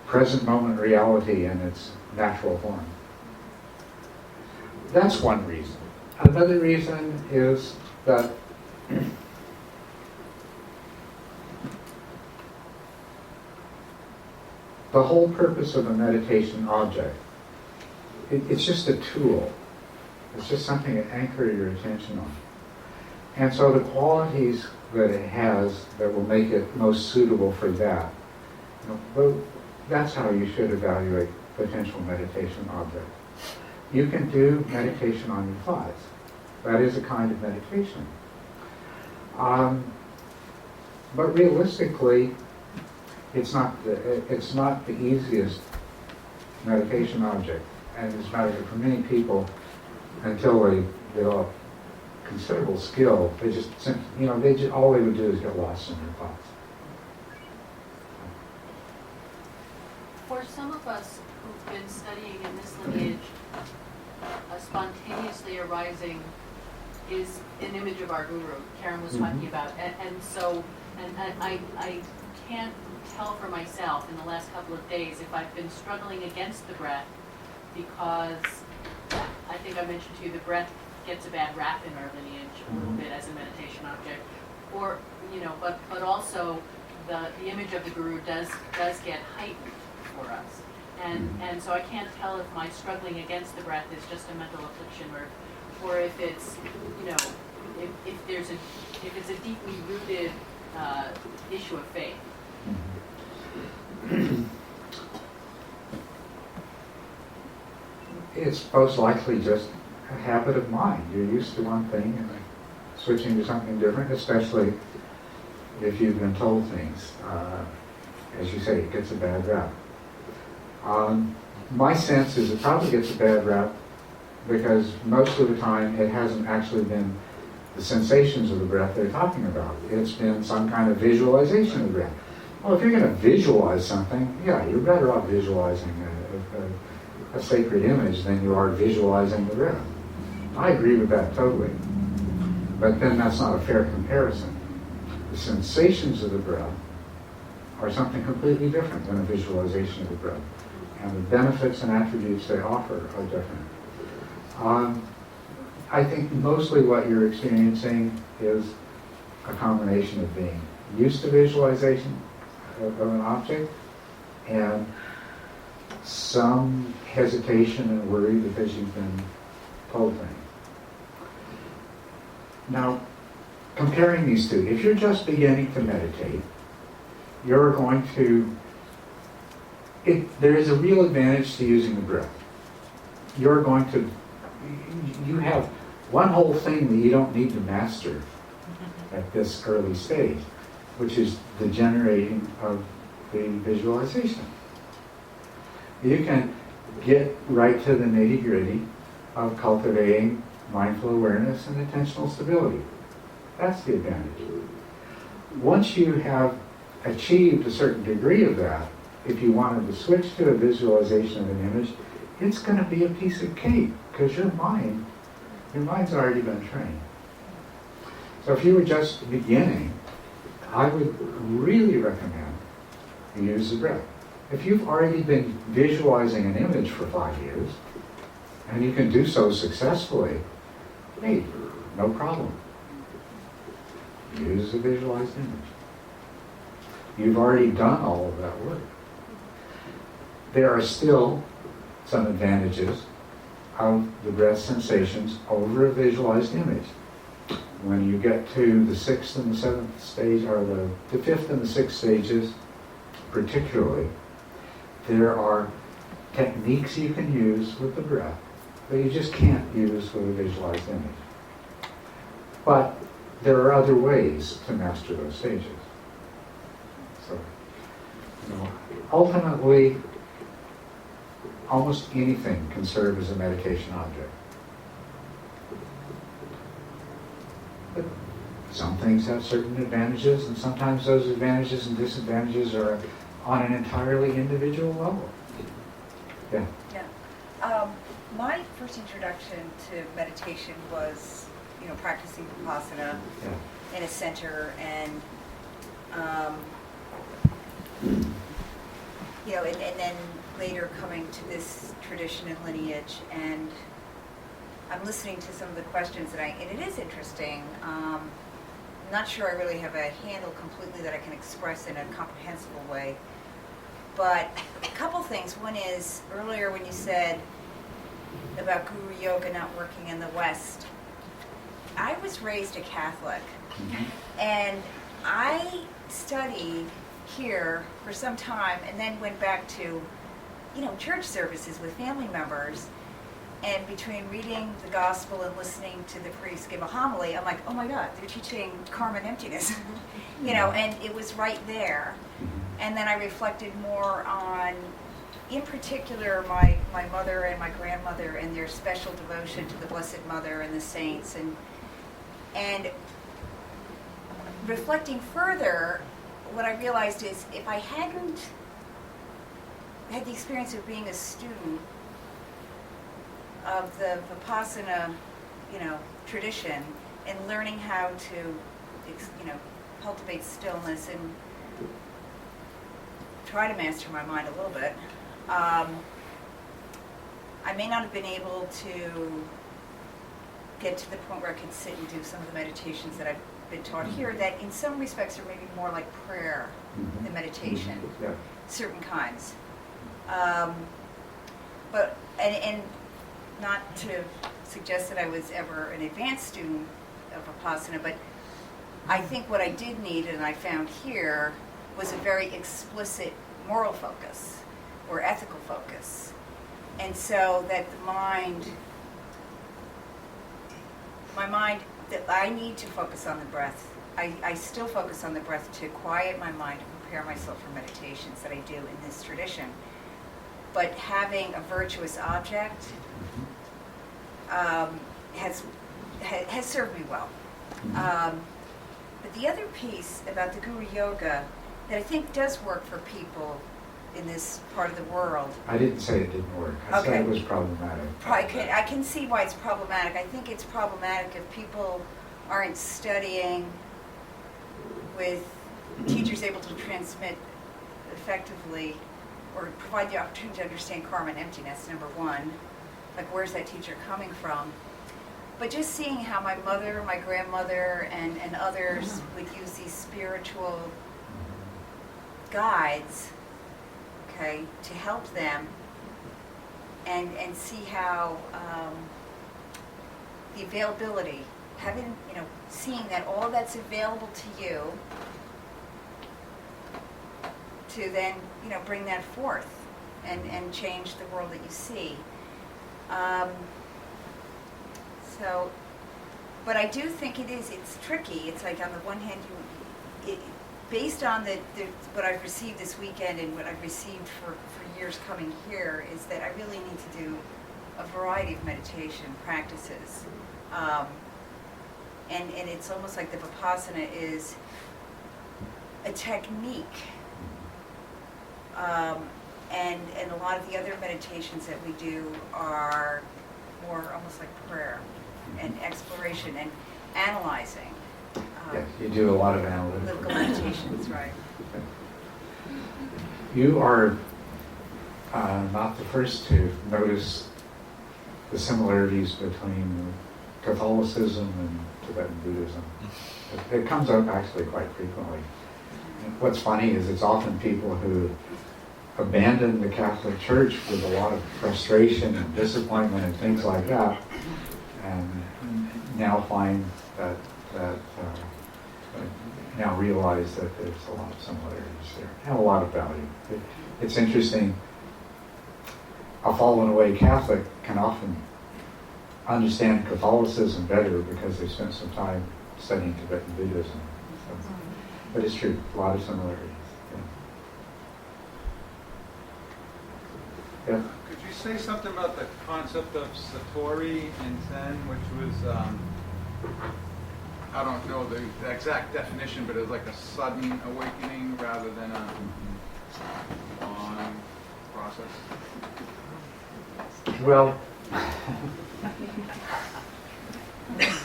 present moment reality in its natural form. That's one reason. Another reason is that the whole purpose of a meditation object, it's just a tool. It's just something to anchor your attention on. And so the qualities that it has that will make it most suitable for that, that's how you should evaluate potential meditation objects. You can do meditation on your thoughts. That is a kind of meditation. But realistically, it's not the easiest meditation object. And as a matter of fact, for many people, until they develop considerable skill, they just all they would do is get lost in their thoughts. For some of us who've been studying in this lineage, a spontaneously arising is an image of our guru. Karen was talking about, and I can't tell for myself in the last couple of days if I've been struggling against the breath because I think I mentioned to you the breath gets a bad rap in our lineage a little bit as a meditation object, or but also the image of the guru does get heightened for us, and so I can't tell if my struggling against the breath is just a mental affliction or if it's if it's a deeply rooted issue of faith. It's most likely just a habit of mind. You're used to one thing and switching to something different, especially if you've been told things. As you say, it gets a bad rap. My sense is it probably gets a bad rap because most of the time it hasn't actually been the sensations of the breath they're talking about. It's been some kind of visualization of the breath. Well, if you're going to visualize something, yeah, you're better off visualizing a sacred image than you are visualizing the breath. I agree with that totally. But then that's not a fair comparison. The sensations of the breath are something completely different than a visualization of the breath. And the benefits and attributes they offer are different. I think mostly what you're experiencing is a combination of being used to visualization of an object and some hesitation and worry because you've been told things. Now, comparing these two, if you're just beginning to meditate, you're going to, there is a real advantage to using the breath. You're going to, you have one whole thing that you don't need to master at this early stage, which is the generating of the visualization. You can get right to the nitty-gritty of cultivating mindful awareness and attentional stability. That's the advantage. Once you have achieved a certain degree of that, if you wanted to switch to a visualization of an image, it's going to be a piece of cake because your mind's already been trained. So if you were just beginning, I would really recommend you use the breath. If you've already been visualizing an image for 5 years, and you can do so successfully, hey, no problem. Use a visualized image. You've already done all of that work. There are still some advantages of the breath sensations over a visualized image. When you get to the 6th and the 7th stage, or the 5th and the 6th stages particularly, there are techniques you can use with the breath that you just can't use with a visualized image. But there are other ways to master those stages. So, ultimately, almost anything can serve as a meditation object. But some things have certain advantages, and sometimes those advantages and disadvantages are on an entirely individual level. Yeah. Yeah. My first introduction to meditation was, practicing Vipassana in a center, and and then later coming to this tradition and lineage, and I'm listening to some of the questions and it is interesting. I'm not sure I really have a handle completely that I can express in a comprehensible way. But a couple things. One is, earlier when you said about Guru Yoga not working in the West, I was raised a Catholic. And I studied here for some time and then went back to, church services with family members. And between reading the gospel and listening to the priest give a homily, I'm like, oh my God, they're teaching karma and emptiness. And it was right there. And then I reflected more on, in particular, my mother and my grandmother and their special devotion to the Blessed Mother and the saints. And reflecting further, what I realized is if I hadn't had the experience of being a student of the Vipassana, tradition, and learning how to, cultivate stillness and try to master my mind a little bit, I may not have been able to get to the point where I could sit and do some of the meditations that I've been taught here that in some respects are maybe more like prayer than meditation, certain kinds. But not to suggest that I was ever an advanced student of Vipassana, but I think what I did need and I found here was a very explicit moral focus or ethical focus. And so that my mind, that I need to focus on the breath. I still focus on the breath to quiet my mind and prepare myself for meditations that I do in this tradition. But having a virtuous object has served me well. But the other piece about the Guru Yoga that I think does work for people in this part of the world. I didn't say it didn't work. I said it was problematic. I can see why it's problematic. I think it's problematic if people aren't studying with teachers able to transmit effectively or provide the opportunity to understand karma and emptiness, number one. Like, where's that teacher coming from? But just seeing how my mother, my grandmother, and others would use these spiritual guides, okay, to help them, and see how the availability, having, seeing that all that's available to you, to then, bring that forth and change the world that you see. But I do think it's tricky. It's like, on the one hand, based on what I've received this weekend and what I've received for years coming here, is that I really need to do a variety of meditation practices. And it's almost like the Vipassana is a technique. And a lot of the other meditations that we do are more almost like prayer and exploration and analyzing. Yes, you do a lot of analytical meditations, right. You are not the first to notice the similarities between Catholicism and Tibetan Buddhism. It comes up actually quite frequently. And what's funny is it's often people who abandon the Catholic Church with a lot of frustration and disappointment and things like that, and now find that now realize that there's a lot of similarities there and a lot of value. It's interesting. A fallen away Catholic can often understand Catholicism better because they spent some time studying Tibetan Buddhism. So, but it's true, a lot of similarities. Yeah. Could you say something about the concept of Satori in Zen, which was, I don't know the exact definition, but it was like a sudden awakening rather than a long process? Well,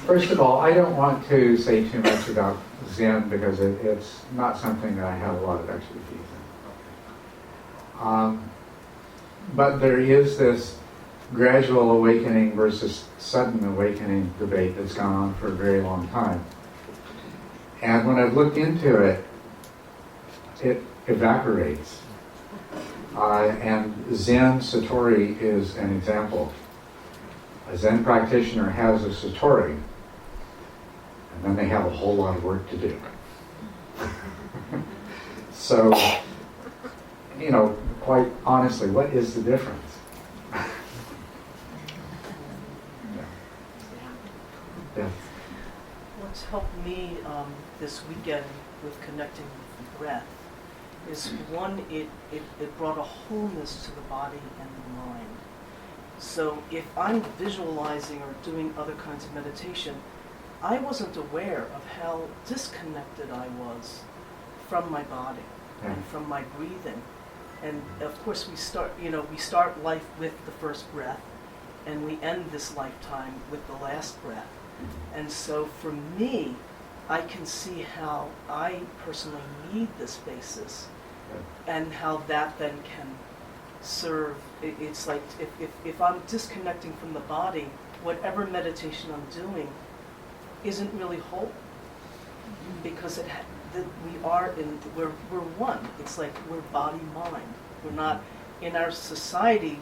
first of all, I don't want to say too much about Zen because it's not something that I have a lot of expertise in. But there is this gradual awakening versus sudden awakening debate that's gone on for a very long time. And when I've looked into it, it evaporates. And Zen Satori is an example. A Zen practitioner has a Satori, and then they have a whole lot of work to do. So, quite honestly, what is the difference? Yeah. What's helped me this weekend with connecting with the breath is, one, it brought a wholeness to the body and the mind. So if I'm visualizing or doing other kinds of meditation, I wasn't aware of how disconnected I was from my body and from my breathing. And of course we start life with the first breath, and we end this lifetime with the last breath. And so for me, I can see how I personally need this basis, and how that then can serve. It's like if I'm disconnecting from the body, whatever meditation I'm doing isn't really whole, because we're one. It's like we're body mind. We're not in our society.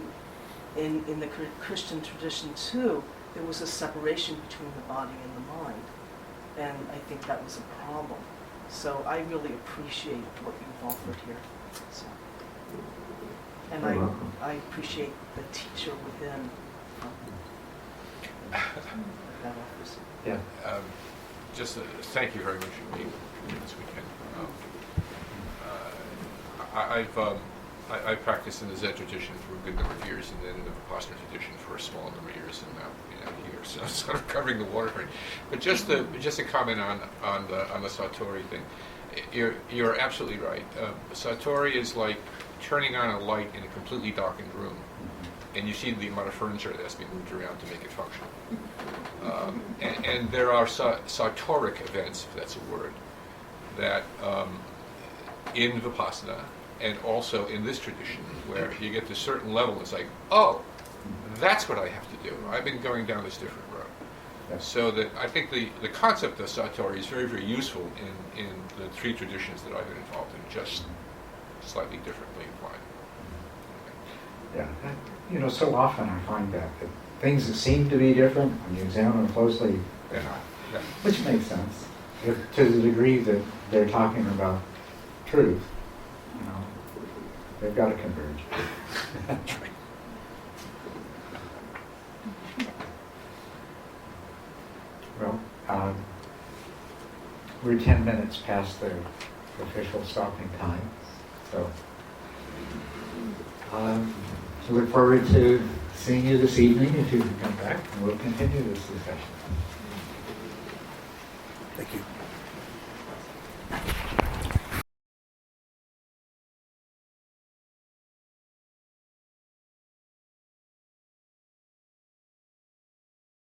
In the Christian tradition too, there was a separation between the body and the mind, and I think that was a problem. So I really appreciate what you've offered here. So, and I appreciate the teacher within that offers. Yeah. Thank you very much for being here this weekend. I practiced in the Zen tradition for a good number of years, and then in the Vipassana tradition for a small number of years, and now here, so sort of covering the water. But just a comment on the Satori thing. You're absolutely right. Satori is like turning on a light in a completely darkened room. and you see the amount of furniture that has to be moved around to make it functional. And there are sartoric events, if that's a word, that in Vipassana and also in this tradition, where you get to a certain level, it's like, oh, that's what I have to do. I've been going down this different road. Yes. So that I think the concept of satori is very, very useful in the three traditions that I've been involved in, just slightly differently applied. Yeah, and, you know, so often I find that things that seem to be different, when you examine them closely, they're not. Yeah. Which makes sense, if, to the degree that they're talking about truth, you know, they've got to converge. That's right. Well, we're 10 minutes past the official stopping time, so look forward to seeing you this evening if you can come back, and we'll continue this discussion. Thank you.